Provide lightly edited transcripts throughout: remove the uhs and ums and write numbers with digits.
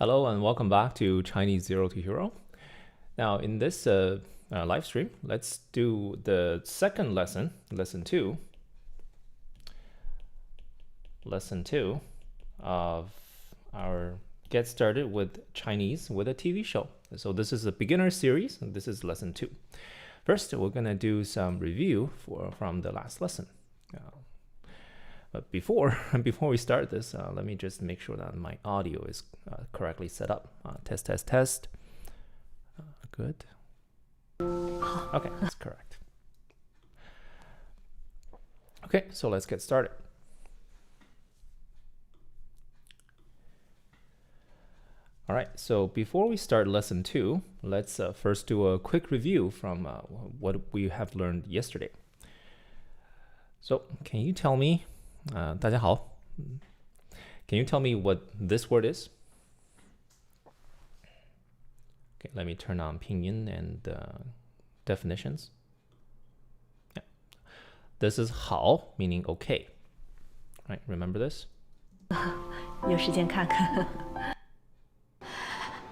Hello and welcome back to Chinese Zero to Hero. Now in this live stream, let's do the second lesson, lesson two of our Get Started with Chinese with a TV Show. So this is a beginner series, and this is lesson 2. First, we're gonna do some review from the last lesson. But before we start this, let me just make sure that my audio is correctly set up. Test, test, test. Good. Okay, that's correct. Okay, so let's get started. All right, so before we start lesson 2, let's first do a quick review from what we have learned yesterday. So, can you tell me, 大家好, can you tell me what this word is? Okay, let me turn on pinyin and definitions. Yeah. This is 好, meaning okay. Right, remember this? 有时间看看。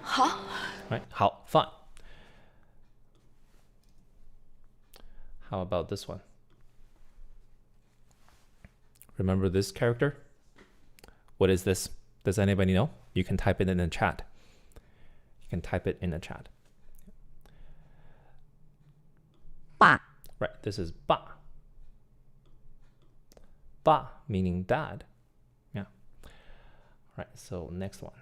好。 Right, 好, fine. How about this one? Remember this character? What is this? Does anybody know? You can type it in the chat. You can type it in the chat. 爸. Right, this is 爸. 爸 meaning dad. Yeah. Right, so next one.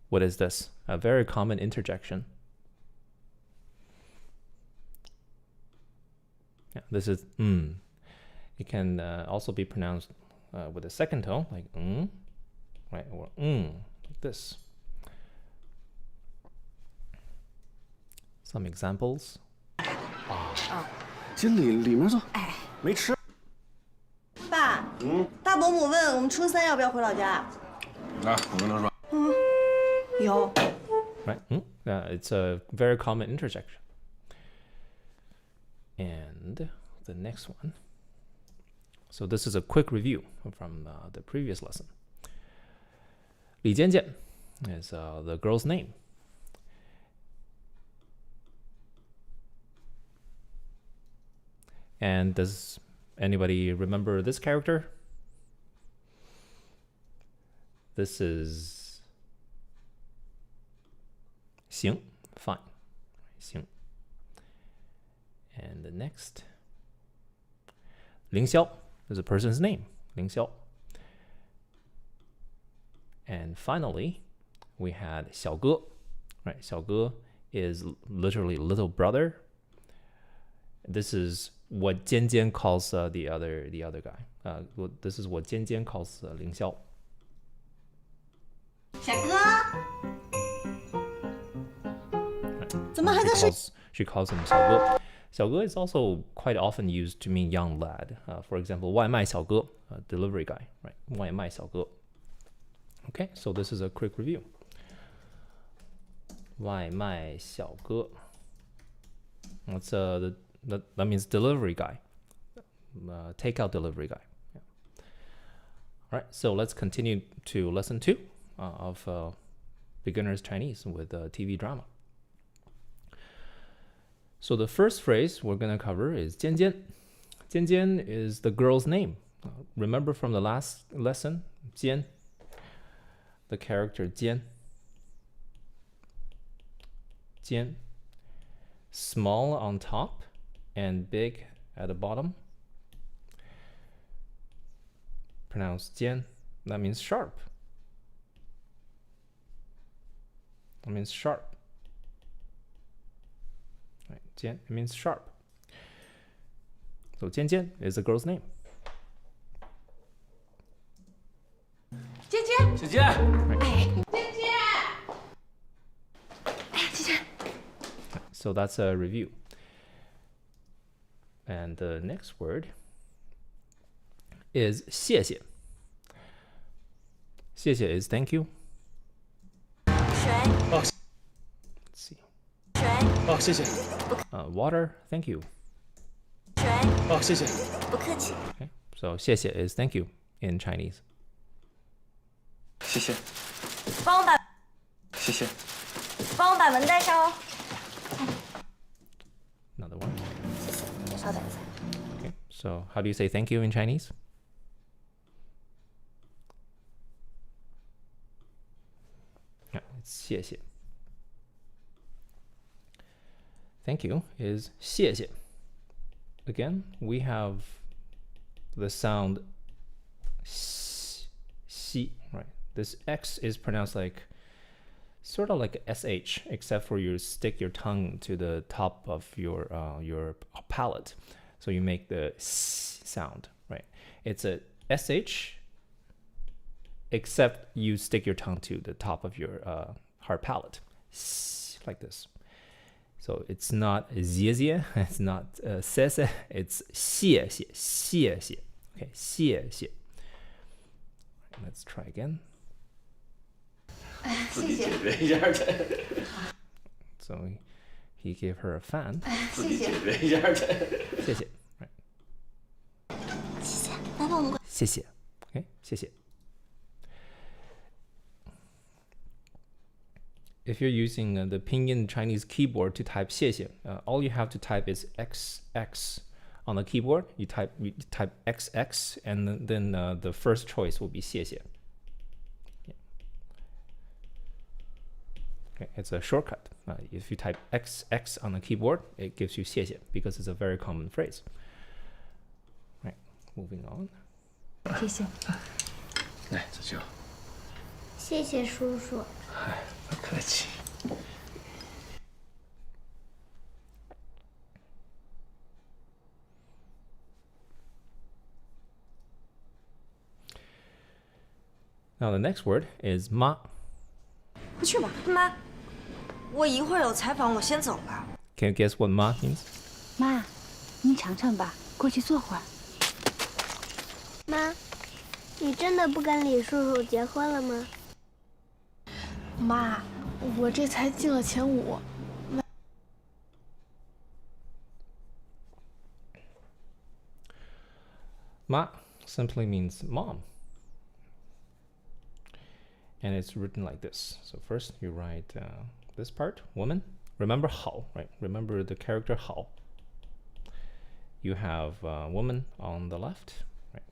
What is this? A very common interjection. Yeah, this is It can also be pronounced with a second tone, like right, or like this. Some examples. 经理，里面坐。没吃。爸，大伯母问我们初三要不要回老家？来，我跟他说。有。Right, it's a very common interjection. And the next one. So this is a quick review from the previous lesson. 李尖尖 is the girl's name. And does anybody remember this character? This is 行, fine. 行. And the next, 凌霄 is a person's name, 凌霄. And finally, we had 小哥, right? 小哥 is literally little brother. This is what 尖尖 calls the other guy. This is what 尖尖 calls 凌霄. 小哥，怎么还在睡？ She calls him 小哥. 小哥 is also quite often used to mean young lad. For example, 外卖小哥, delivery guy, right? 外卖小哥. Okay, so this is a quick review. 外卖小哥. That's that means delivery guy, takeout delivery guy. Yeah. All right, so let's continue to lesson 2 of beginner's Chinese with TV drama. So the first phrase we're going to cover is 尖尖. 尖尖 is the girl's name. Remember from the last lesson, 尖, the character 尖. 尖. Small on top and big at the bottom. Pronounced 尖. That means sharp. That means sharp. Right, 尖, it means sharp. So 尖尖 is the girl's name. 尖尖，姐姐。尖尖。哎呀，尖尖。 So that's a review. And the next word is 谢谢. 谢谢 is thank you. 水。Let's see. 水。哦，谢谢。Water, thank you. 水。哦，谢谢。不客气。 Okay, so 谢谢 is thank you in Chinese. 谢谢，帮我把谢谢。门带上哦。 Another one. 稍等一下。 Okay. So how do you say thank you in Chinese? Yeah, it's 谢谢. Thank you is 谢谢. Again, we have the sound xi, right? This X is pronounced like sort of like sh, except for you stick your tongue to the top of your palate, so you make the s sound, right? It's a sh, except you stick your tongue to the top of your hard palate, like this. So it's not 谢谢, it's not 谢谢, it's 谢谢, 谢谢. Okay, 谢谢. Let's try again. 谢谢。解决一下这。 So he gave her a fan. 自己解决一下这。谢谢. Right. 谢谢，来帮我们。谢谢. Okay, 谢谢. If you're using the Pinyin Chinese keyboard to type 谢谢, all you have to type is XX on the keyboard. You type XX, and then the first choice will be 谢谢. Yeah. Okay, it's a shortcut. If you type XX on the keyboard, it gives you 谢谢, because it's a very common phrase. Right, moving on. 谢谢。来，这就。谢谢叔叔。哎，不客气。 Now the next word is 妈.快去吧，妈。我一会儿有采访，我先走了。 Can you guess what 妈 means? 妈，你尝尝吧，过去坐会儿。妈，你真的不跟李叔叔结婚了吗？妈，我这才进了前5。 Ma simply means mom. And it's written like this. So first you write this part, woman. Remember 好, right? Remember the character 好. You have woman on the left, right?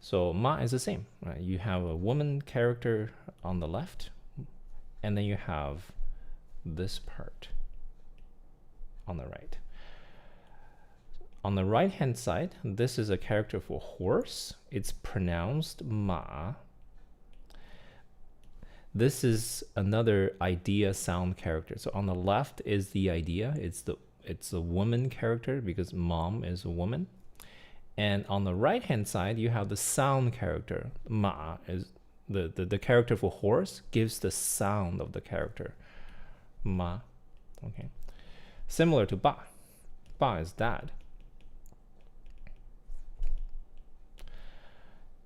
So ma is the same, right? You have a woman character on the left, and then you have this part on the right. On the right hand side, this is a character for horse. It's pronounced ma. This is another idea sound character. So on the left is the idea. It's a woman character because mom is a woman. And on the right hand side, you have the sound character. Ma is the character for horse gives the sound of the character. Ma. Okay. Similar to ba. Ba is dad.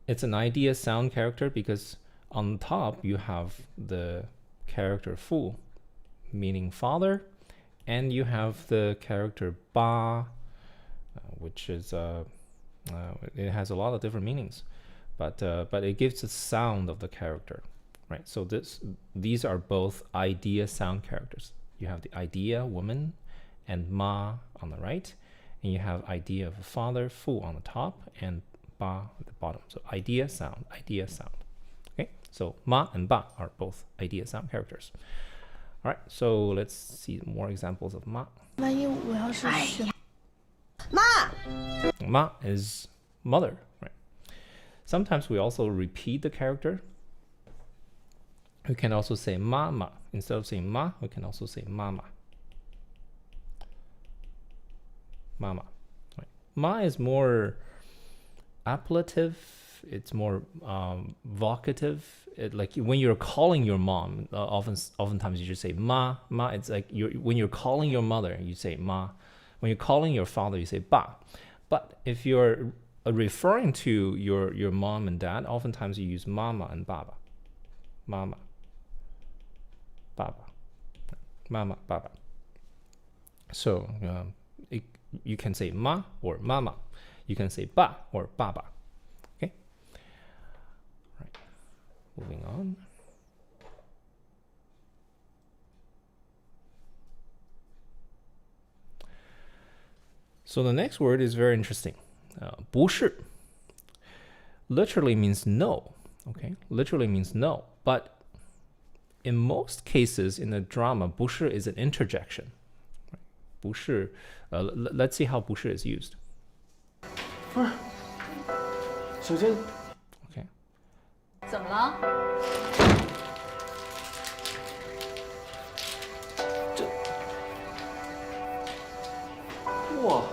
It's an idea sound character because on top you have the character fu, meaning father, and you have the character ba, which is it has a lot of different meanings, but it gives the sound of the character, right? So these are both idea sound characters. You have the idea woman and ma on the right, and you have idea of father fu on the top and ba at the bottom. So idea sound, idea sound. Okay, so ma and ba are both idea sound characters. All right, so let's see more examples of ma. 万一我要是选， Ma is mother, right? Sometimes we also repeat the character. We can also say mama. Instead of saying ma, we can also say mama. Mama. Right. Ma is more appellative. It's more vocative. Like when you're calling your mom, oftentimes you just say ma. Ma. It's like when you're calling your mother, you say ma. When you're calling your father, you say ba. But if you're referring to your mom and dad, oftentimes you use mama and baba. Mama, baba, mama, baba. So you can say ma or mama. You can say ba or baba. Okay. Right. Moving on. on. So the next word is very interesting. 不是 literally means no. Okay, literally means no. But in most cases in a drama, 不是 is an interjection. 不是, let's see how 不是 is used. 不是，首先 Okay. 怎么了？哇，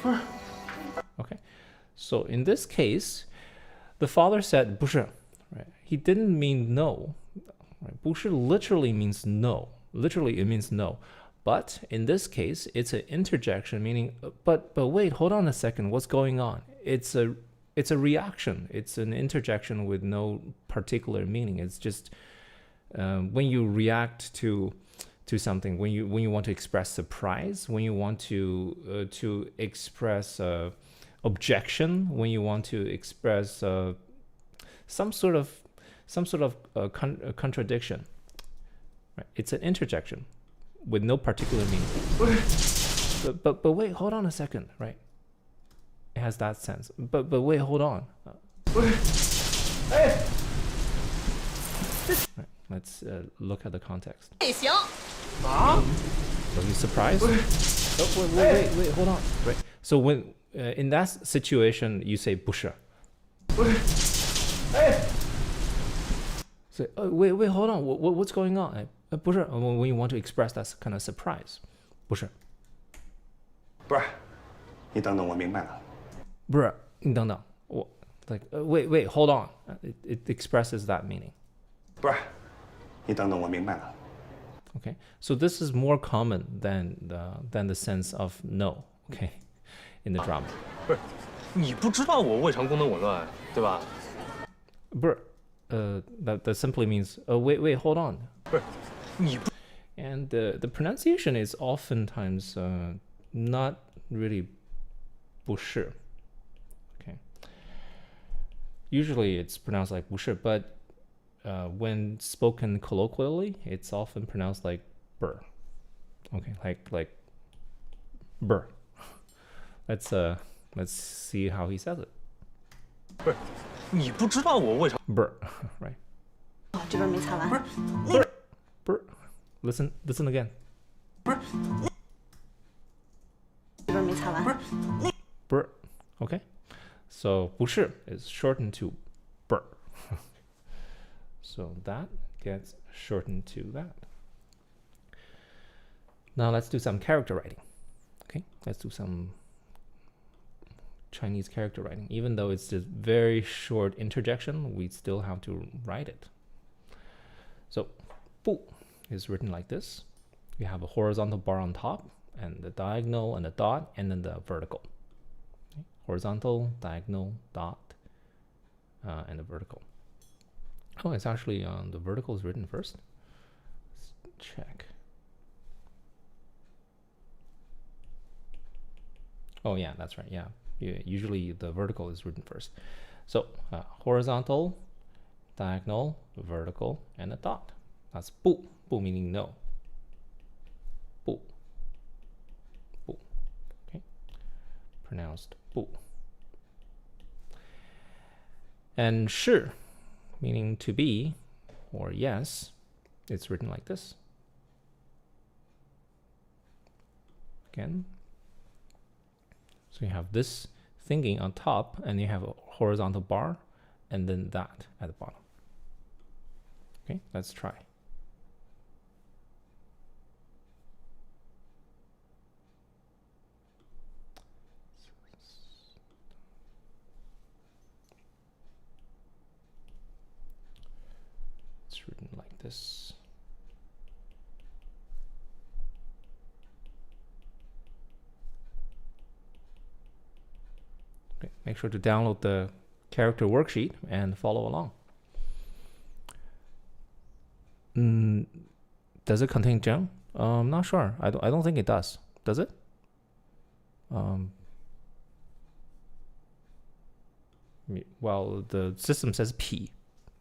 不是， Okay. So in this case, the father said 不是, right? He didn't mean no. Right? 不是 literally means no. Literally it means no. But in this case, it's an interjection, meaning but wait, hold on a second. What's going on? It's a reaction. It's an interjection with no particular meaning. It's just when you react to something, when you want to express surprise, when you want to express objection, when you want to express some sort of contradiction, right? It's an interjection with no particular meaning. But wait, hold on a second, right? It has that sense. But wait, hold on. Right, let's look at the context. 也行。 Are you surprised? Oh, wait, hold on. Right. So when in that situation you say 不是. Say, oh, wait, hold on. What's going on? 不是 when you want to express that kind of surprise. 不是. 不是，你等等，我明白了。不是，你等等，我 like wait, hold on. It expresses that meaning. 不是，你等等，我明白了。 Okay, so this is more common than the sense of no. Okay, in the drama. 不是，你不知道我胃肠功能紊乱，对吧？不是, that simply means wait, hold on. 不是，你不 And the pronunciation is oftentimes not really 不是. Okay. Usually it's pronounced like 不是, but when spoken colloquially, it's often pronounced like burr. Okay, like burr. Let's see how he says it. 不是，你不知道我胃肠 Burr, right? 这边没擦完。 Burr. Listen again. 这边没擦完。 Burr. Okay. So 不是 is shortened to burr. So that gets shortened to that. Now let's do some character writing. Okay, let's do some Chinese character writing. Even though it's just very short interjection, we still have to write it. So 不 is written like this. You have a horizontal bar on top, and the diagonal and the dot, and then the vertical. Okay? Horizontal, diagonal, dot, and the vertical. Oh, it's actually the vertical is written first. Let's check. Oh yeah, that's right. Yeah, usually the vertical is written first. So horizontal, diagonal, vertical, and a dot. That's 不 meaning no. 不 Okay, pronounced 不. And 是 meaning to be or yes, it's written like this. Again. So you have this thinking on top, and you have a horizontal bar, and then that at the bottom. Okay, let's try. It's written like this. Okay, make sure to download the character worksheet and follow along. Does it contain Zheng? I'm not sure. I don't think it does. Does it? Well, the system says P.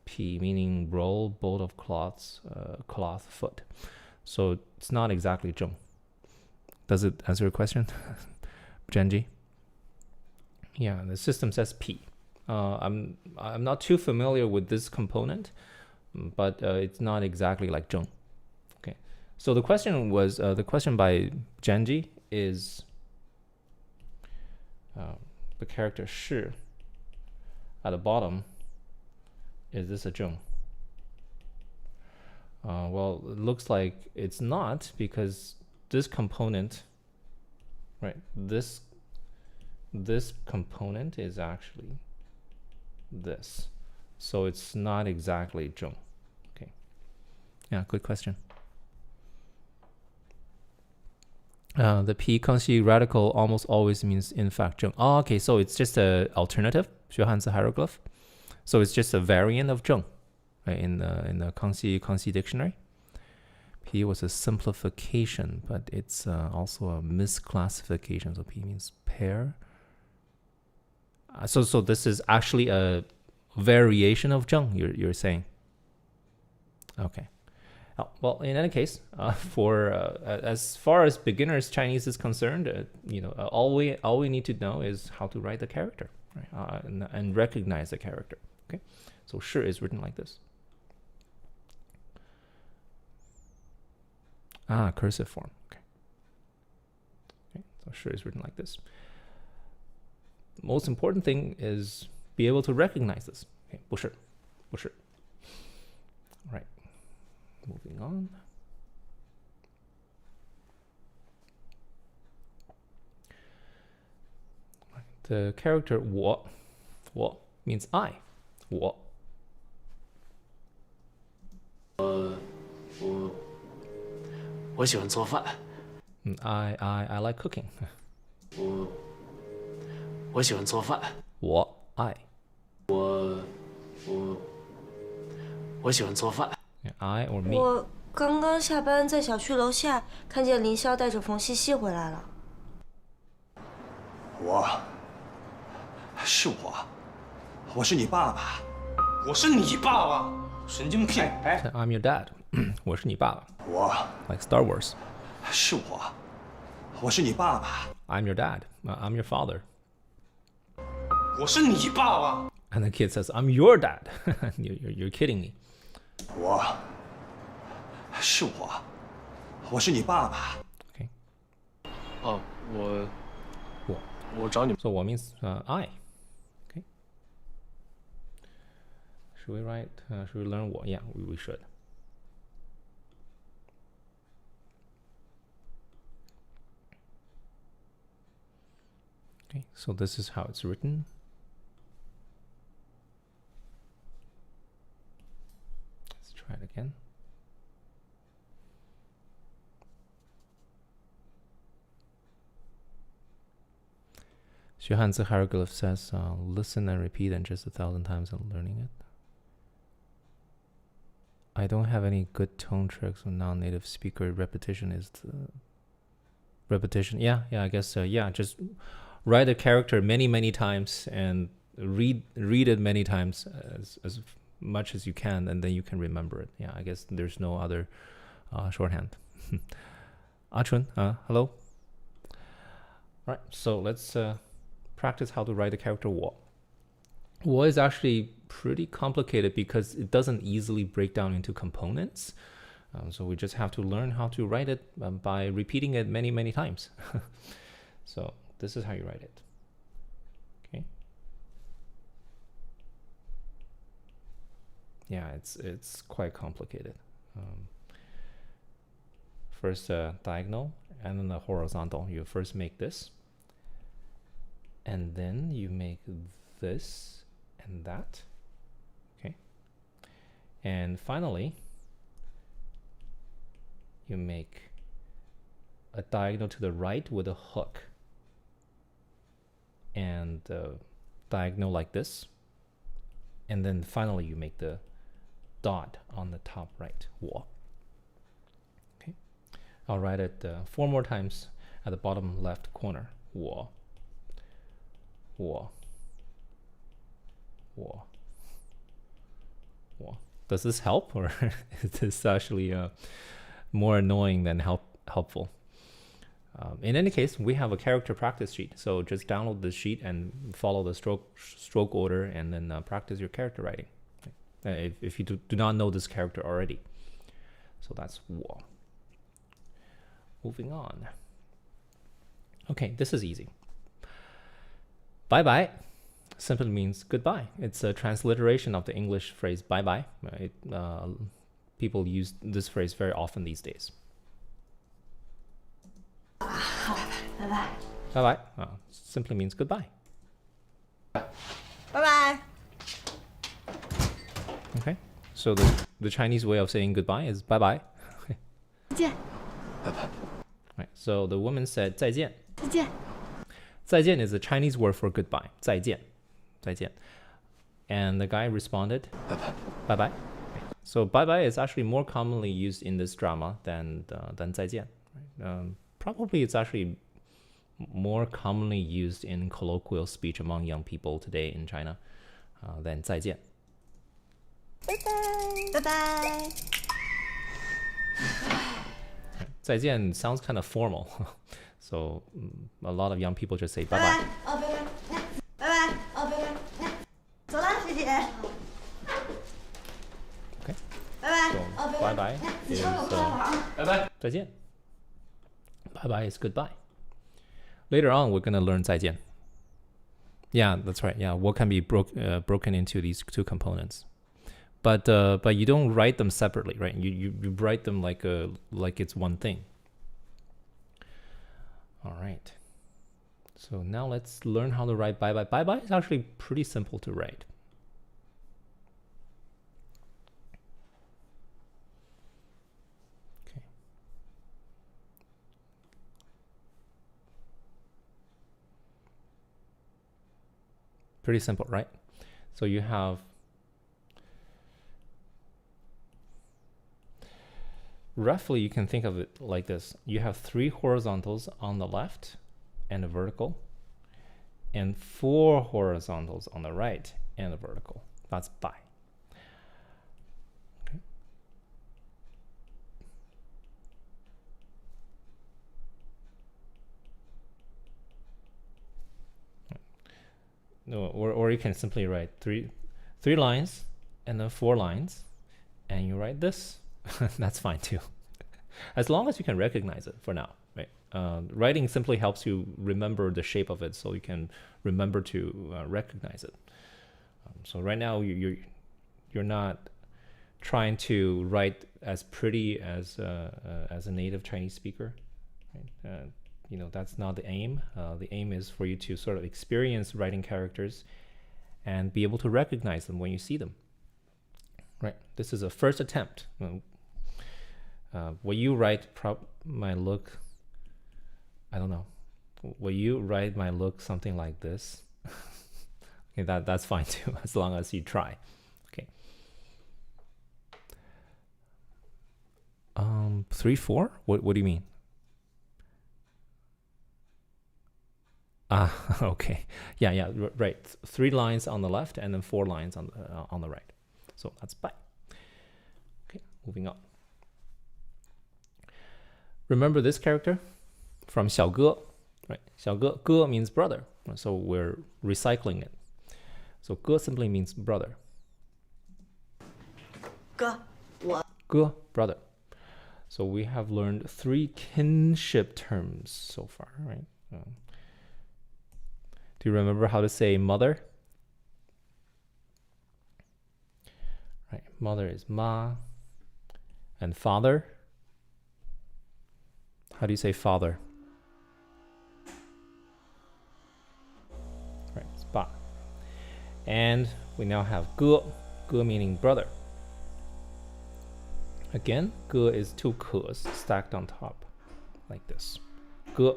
P meaning roll, bolt of cloths, cloth foot. So it's not exactly zheng. Does it answer your question, Genji? Yeah, the system says P. I'm not too familiar with this component, but it's not exactly like zheng. Okay, so the question was the question by Genji is the character shi at the bottom. Is this a zheng? Well, it looks like it's not, because this component, right? This component is actually this, so it's not exactly zheng. Okay, yeah, good question. The P Kangxi radical almost always means in fact zheng. Oh, okay, so it's just a alternative 学汉字 hieroglyph. So it's just a variant of zheng, right, in the Kangxi dictionary. P was a simplification, but it's also a misclassification. So P means pair. So this is actually a variation of zheng, you're saying. Okay. Oh, well, in any case, for as far as beginners Chinese is concerned, all we need to know is how to write the character, right? And recognize the character. Okay, so shi is written like this. Cursive form. Okay, so shi is written like this. Most important thing is be able to recognize this. Okay, 不是. Right. Moving on. The character 我 means I. 我喜欢做饭。I like cooking. 我喜欢做饭。I 我喜欢做饭。I or me. 我刚刚下班在小区楼下看见林霄带着冯西西回来了。我是你爸爸。我是你爸爸，神经病！哎， I'm your dad. 我是你爸爸。Like Star Wars. 我是你爸爸。I'm your dad. I'm your father. 我是你爸爸。 And the kid says, I'm your dad. You're kidding me. 我是你爸爸。 Okay. 哦，我找你。 So 我 means I. Okay. Should we write? Should we learn 我? Yeah, we should. Okay, so this is how it's written. Let's try it again. Xuehanzi hieroglyph says, listen and repeat and just 1,000 times and learning it. I don't have any good tone tricks with non-native speaker. Repetition is the repetition. Yeah, I guess so. Yeah, just write a character many times and read it many times as much as you can, and then you can remember it. Yeah, I guess there's no other shorthand. Chun, hello. All right, so let's practice how to write the character 我. 我 is actually pretty complicated because it doesn't easily break down into components. So we just have to learn how to write it by repeating it many times. So this is how you write it. Okay. Yeah, it's quite complicated. First diagonal and then the horizontal. You first make this, and then you make this and that. Okay. And finally, you make a diagonal to the right with a hook, and diagonal like this, and then finally you make the dot on the top right. 我. Okay, I'll write it 4 more times at the bottom left corner. 我我. Does this help, or is this actually more annoying than helpful? In any case, we have a character practice sheet, so just download the sheet and follow the stroke order, and then practice your character writing. If you do not know this character already. So that's 我. Moving on. Okay, this is easy. Bye bye simply means goodbye. It's a transliteration of the English phrase bye bye. People use this phrase very often these days. Bye Bye bye simply means goodbye. bye. Okay, so the Chinese way of saying goodbye is bye bye. 再见， Right, so the woman said 再见. 再见， 再见 is a Chinese word for goodbye. 再见. 再见. And the guy responded bye bye. So bye bye is actually more commonly used in this drama than 再见. Probably it's actually more commonly used in colloquial speech among young people today in China than 再见. Bye bye. 再见 sounds kind of formal. So a lot of young people just say bye bye. 哦，拜拜，拜拜，哦，拜拜，走了，学姐。 Okay. 拜拜， So 哦， bye 拜拜。 bye 你 is 说我过来玩啊。拜拜。再见. Bye bye is goodbye. Later on, we're going to learn 再见. Yeah, that's right. Yeah, what can be broken into these two components. But you don't write them separately, right? You write them like it's one thing. All right. So now let's learn how to write bye bye. Bye bye is actually pretty simple to write. Okay. Pretty simple, right? So you have roughly, you can think of it like this. You have 3 horizontals on the left and a vertical, and 4 horizontals on the right and a vertical. That's bye. Okay. No, or you can simply write three lines and then 4 lines, and you write this. That's fine too, as long as you can recognize it for now, right? Writing simply helps you remember the shape of it, so you can remember to recognize it. So right now you're not trying to write as pretty as a native Chinese speaker, right? That's not the aim. The aim is for you to sort of experience writing characters and be able to recognize them when you see them. Right. This is a first attempt. Will you write my look? I don't know. Will you write my look something like this? Okay, that's fine too, as long as you try. Okay. 3, 4. What do you mean? Okay. Yeah. Right. 3 lines on the left and then 4 lines on the right. So that's bye. Okay, moving on. Remember this character from 小哥, right? 小哥, 哥 means brother, so we're recycling it. So 哥 simply means brother. 哥，我。哥, brother. So we have learned 3 kinship terms so far, right? Do you remember how to say mother? Right, mother is ma, and father. How do you say father? Right, it's ba. And we now have 哥, 哥 meaning brother. Again, 哥 is 2 ke's stacked on top, like this. 哥.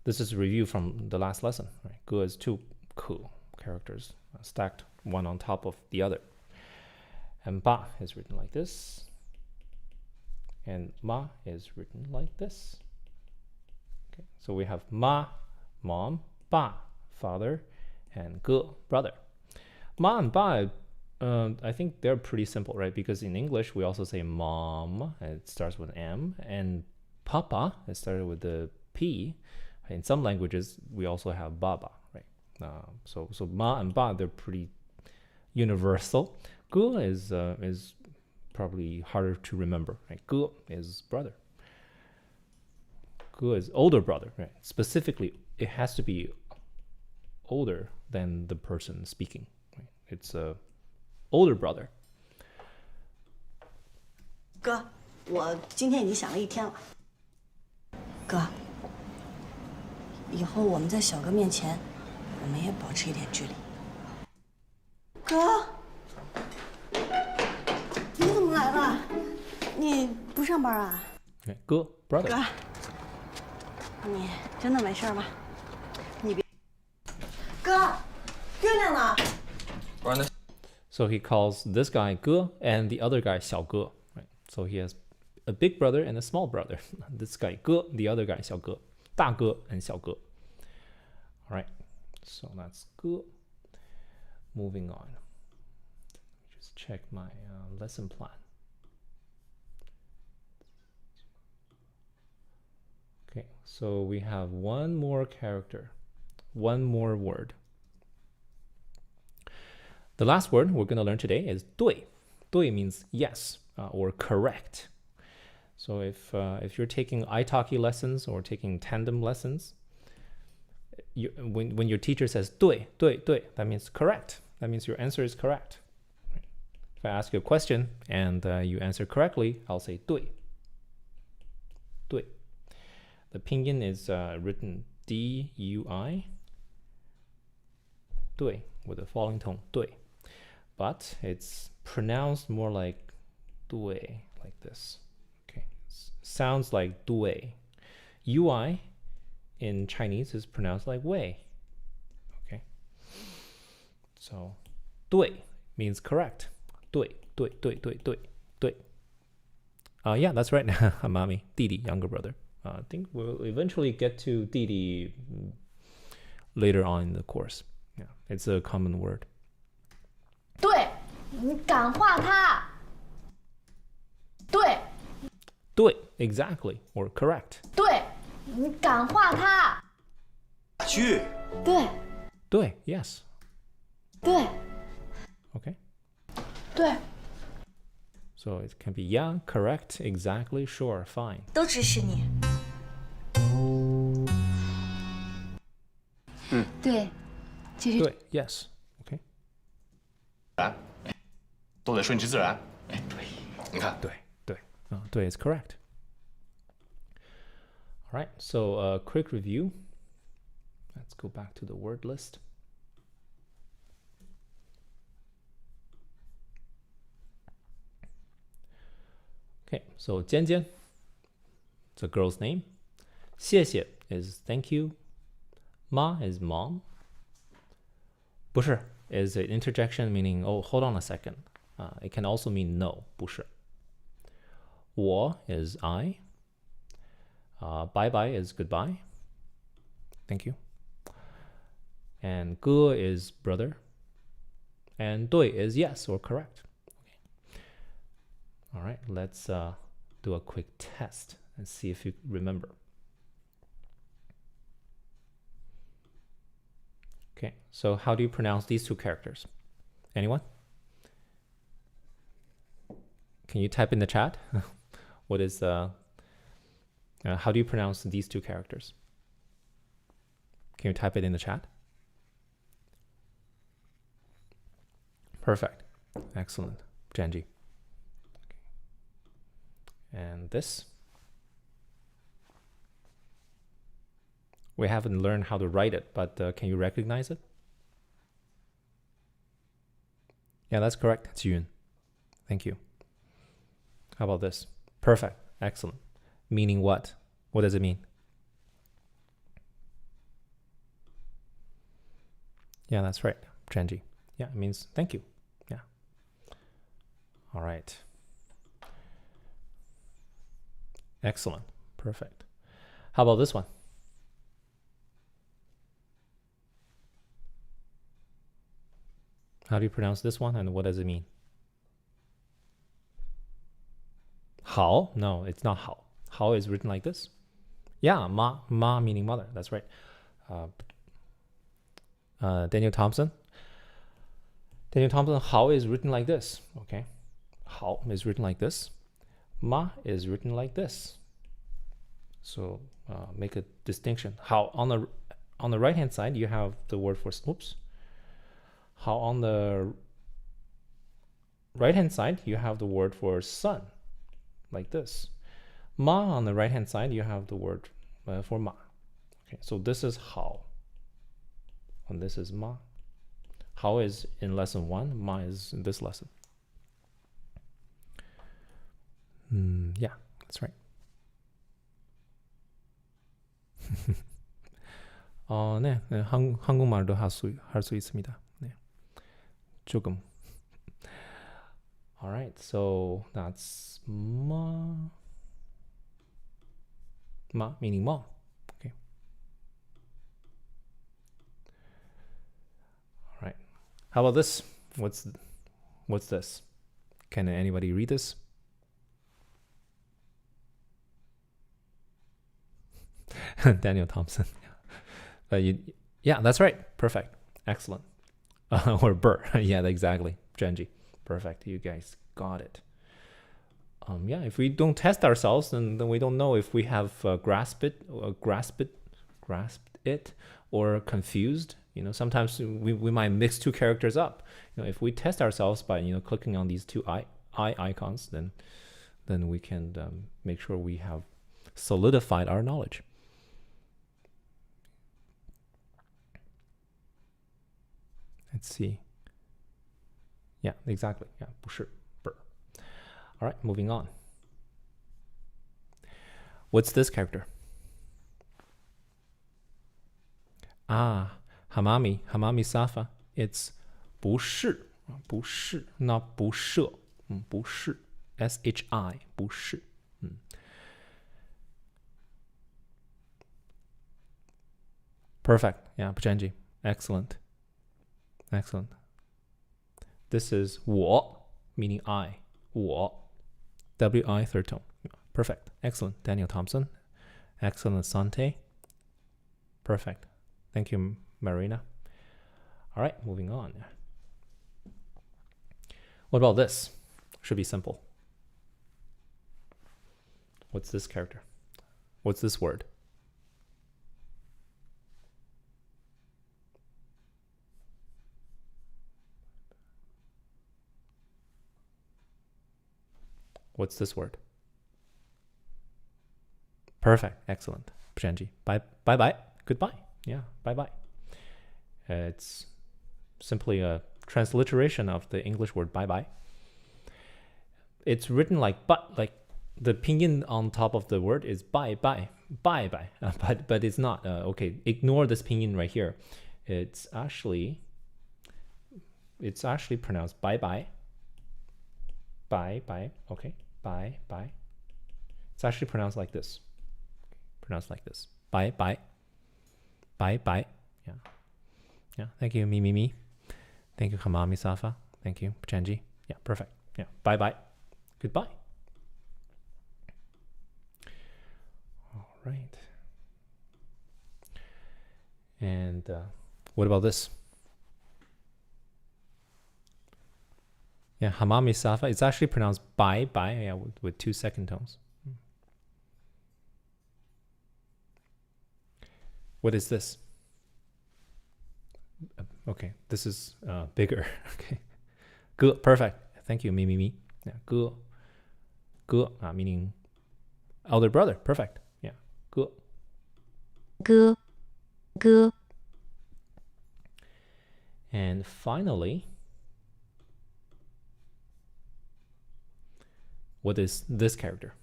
This is a review from the last lesson. Right? 哥 is 2 ke characters stacked one on top of the other. And ba is written like this. And ma is written like this. Okay, so we have ma, mom, ba, father, and ge, brother. Ma and ba, I think they're pretty simple, right? Because in English, we also say mom, and it starts with M, and papa, it started with the P. In some languages, we also have baba, right? So ma and ba, they're pretty universal. Ge is probably harder to remember, right? Ge is brother. Ge is older brother, right? Specifically, it has to be older than the person speaking, right? It's a older brother. 哥，我今天已经想了一天了。哥，以后我们在小哥面前，我们也保持一点距离。哥，你怎么来了？你不上班啊？ Okay, Ge, brother. 哥，你真的没事吧？你别。哥，月亮呢？ So he calls this guy Ge and the other guy 小哥, right? So he has a big brother and a small brother. This guy Ge, the other guy 小哥, 大哥 and 小哥. All right, so that's Ge. Moving on. Let me just check my lesson plan. Okay, so we have one more character, one more word. The last word we're going to learn today is 对. 对 means yes or correct. So if you're taking italki lessons or taking tandem lessons, when your teacher says 对, 对, 对, that means correct. That means your answer is correct. If I ask you a question and you answer correctly, I'll say 对. 对. The pinyin is written D-U-I. 对 with a falling tone. 对. But it's pronounced more like 对, like this. Okay. Sounds like 对. UI in Chinese is pronounced like 喂. Okay. So 对 means correct. 对, 对, 对, 对, 对, 对. Yeah, that's right. Mami, Didi, younger brother. I think we'll eventually get to Didi later on in the course. Yeah, it's a common word. 对，你感化他。对， 对, exactly, or correct. 对，你感化他。去。对，对, yes. 对， Okay. 对。 So it can be yeah, correct, exactly, sure, fine. 都支持你。对，其实对, yes. Okay. 都得顺其自然。哎，对，你看，对, 对. 对 is correct. All right, so a quick review. Let's go back to the word list. Okay, so 尖尖, it's a girl's name. 谢谢 is thank you. Ma is mom. 不是 is an interjection meaning, oh, hold on a second. It can also mean no, 不是. 我 is I. Bye bye is goodbye. Thank you. And 哥 is brother. And 对 is yes or correct. All right, let's do a quick test and see if you remember. Okay, so how do you pronounce these two characters? Anyone? Can you type in the chat? What is how do you pronounce these two characters? Can you type it in the chat? Perfect. Excellent. Janji. And this. We haven't learned how to write it, but can you recognize it? Yeah, that's correct. It's Yun. Thank you. How about this? Perfect. Excellent. Meaning what? What does it mean? Yeah, that's right. Janji. Yeah, it means thank you. Yeah. All right. Excellent. Perfect. How about this one? How do you pronounce this one, and what does it mean? 好? No, it's not 好. 好 is written like this. Yeah, ma meaning mother. That's right. Daniel Thompson. 好 is written like this. Okay. 好 is written like this. Ma is written like this. So make a distinction. 好 on the right hand side you have the word for oops. 好 on the right hand side you have the word for son, like this. Ma on the right hand side you have the word for ma. Okay, so this is 好 and this is ma. 好 is in lesson 1, ma is in this lesson. Yeah, that's right. 네, 한국말도 할 수 있습니다. 네, 조금. All right, so that's ma meaning mom. Okay. All right. How about this? What's this? Can anybody read this? Daniel Thompson. Yeah, that's right. Perfect. Excellent. Or Burr. Yeah, exactly. Genji. Perfect. You guys got it. Yeah, if we don't test ourselves, then we don't know if we have grasped it, or confused. Sometimes we might mix two characters up. If we test ourselves by clicking on these two eye icons, then we can make sure we have solidified our knowledge. Let's see. Yeah, exactly. Yeah, 不是 Burr. All right, moving on. What's this character? Hamami Safa. It's 不是 not 不设 不是 SHI 不是 Perfect. Yeah, Genji. Excellent. This is 我 meaning I. 我 WI third tone. Perfect. Excellent. Daniel Thompson. Excellent, Sante. Perfect. Thank you, Marina. All right, moving on. What about this? Should be simple. What's this character? What's this word? What's this word? Perfect. Excellent. Genji. Bye. Goodbye. Yeah. Bye. It's simply a transliteration of the English word bye. It's written like but, like the pinyin on top of the word is bye. But it's not. Okay, ignore this pinyin right here. It's actually pronounced bye. Okay, bye. It's actually pronounced like this. Bye. Yeah. Thank you, me. Thank you, Hamami Safa. Thank you, Genji. Yeah, perfect. Yeah, bye. Goodbye. All right. And what about this? Yeah, Hamami Safa. It's actually pronounced bye. Yeah, with 2 second tones. What is this? Okay, this is bigger. Okay, good, perfect. Thank you, me. Yeah, good. Meaning elder brother. Perfect. Yeah, good. Good. And finally, what is this character?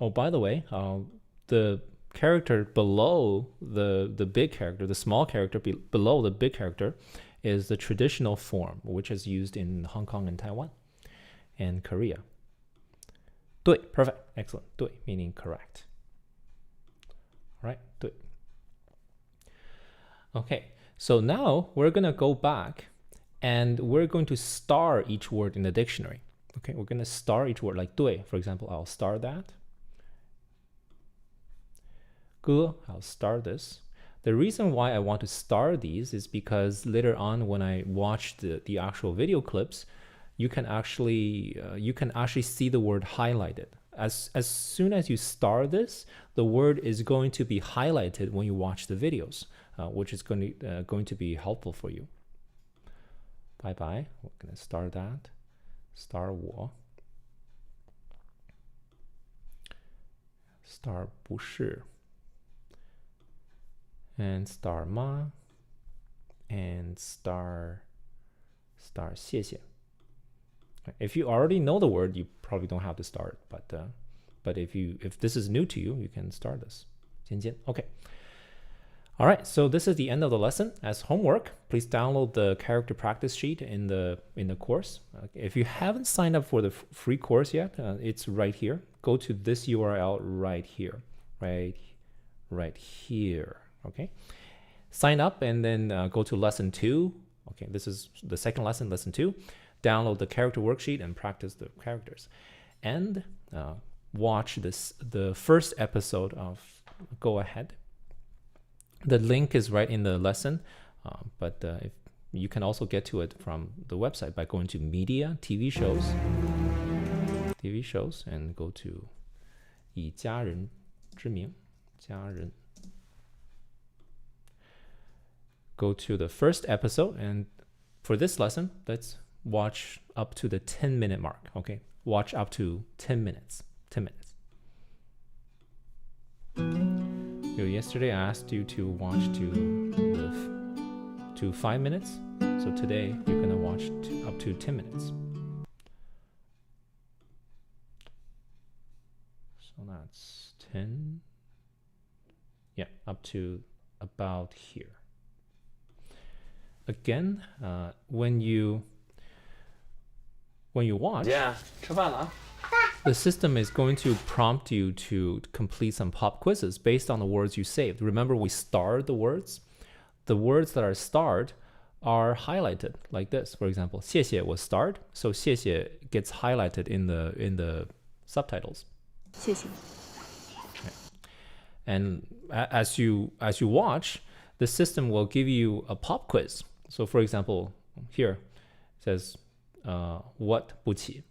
Oh, by the way, the character below the big character, the small character below the big character, is the traditional form, which is used in Hong Kong and Taiwan and Korea. 对, perfect, excellent. 对 meaning correct. All right, 对. Okay, So now we're going to go back and we're going to star each word in the dictionary. Okay, we're going to star each word, like 对, for example, I'll star that. 歌, I'll star this. The reason why I want to star these is because later on when I watch the actual video clips, you can actually see the word highlighted. As soon as you star this, the word is going to be highlighted when you watch the videos, which is going to be helpful for you. Bye bye. We're going to star that. Star 我. Star 不是. And star 吗 and star 谢谢. If you already know the word, you probably don't have to start, but if this is new to you, you can start this. 渐渐. Okay. All right, so this is the end of the lesson. As homework, please download the character practice sheet in the course. If you haven't signed up for the free course yet, it's right here. Go to this URL right here, right here. Okay, sign up and then go to lesson 2. Okay, this is the second lesson, lesson 2. Download the character worksheet and practice the characters, and watch the first episode of Go Ahead. The link is right in the lesson, but if you can also get to it from the website by going to Media, TV shows, and go to 以家人之名, 家人. Go to the first episode, and for this lesson, let's watch up to the 10-minute mark. Okay, watch up to 10 minutes. 10 minutes. Yesterday I asked you to watch to 5 minutes. So today you're gonna watch up to 10 minutes. So that's 10. Yeah, up to about here. Again, when you watch, 姐，吃饭了啊。 the system is going to prompt you to complete some pop quizzes based on the words you saved. Remember, we starred the words. The words that are starred are highlighted like this. For example, 谢谢 was starred, so 谢谢 gets highlighted in the subtitles. 谢谢。 And as you watch, the system will give you a pop quiz. So for example, here it says what 不起,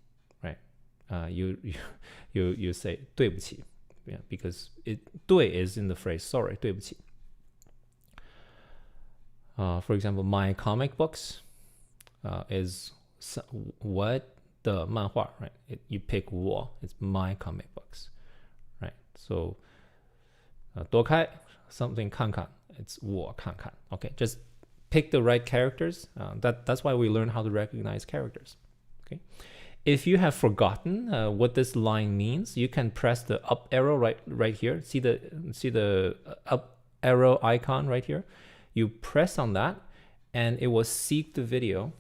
right? You say 对不起, yeah, because 对 is in the phrase sorry, 对不起. For example, my comic books is what the 漫画, right? You pick 我, it's my comic books, right? So 躲开 something 看看, it's 我看看. Okay, just pick the right characters. That's why we learn how to recognize characters. Okay, if you have forgotten what this line means, you can press the up arrow right here. See the up arrow icon right here. You press on that, and it will seek the video.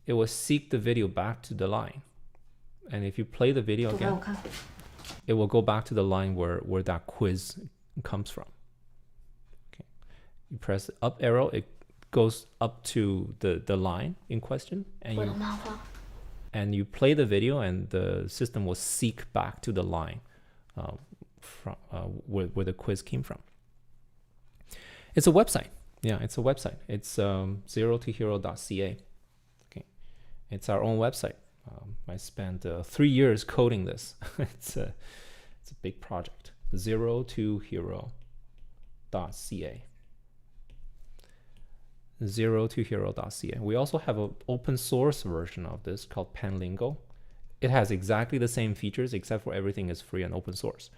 It will seek the video back to the line. And if you play the video again, it will go back to the line where that quiz comes from. Okay, you press the up arrow, it goes up to the line in question, and you play the video, and the system will seek back to the line from where the quiz came from. It's a website. Yeah, it's a website. It's 0tohero.ca. Okay, it's our own website. I spent 3 years coding this. It's a big project. 0tohero.ca. 0tohero.ca. We also have an open source version of this called Panlingo. It has exactly the same features except for everything is free and open source.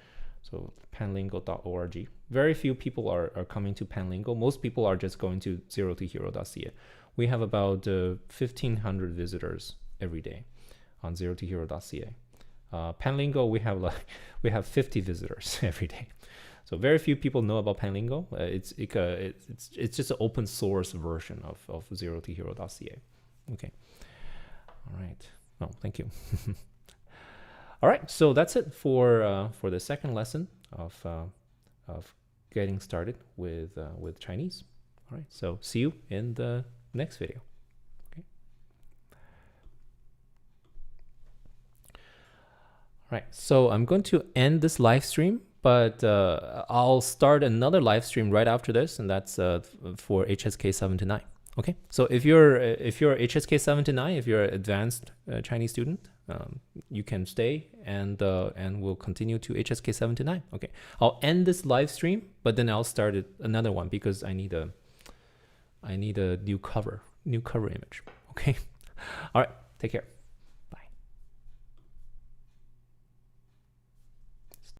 So panlingo.org. Very few people are coming to Panlingo. Most people are just going to 0tohero.ca. We have about 1,500 visitors every day on 0tohero.ca. Panlingo, we have 50 visitors every day. So very few people know about Panlingo. It's just an open source version of 0tohero.ca. Okay. All right. Oh, thank you. All right. So that's it for the second lesson of getting started with Chinese. All right, so see you in the next video. Okay. All right, so I'm going to end this live stream, but I'll start another live stream right after this, and that's for HSK 7 to 9. Okay, so if you're HSK 7 to 9, if you're an advanced Chinese student, you can stay and we'll continue to HSK 7 to 9. Okay, I'll end this live stream, but then I'll start another one because I need a new cover image. Okay, all right, take care.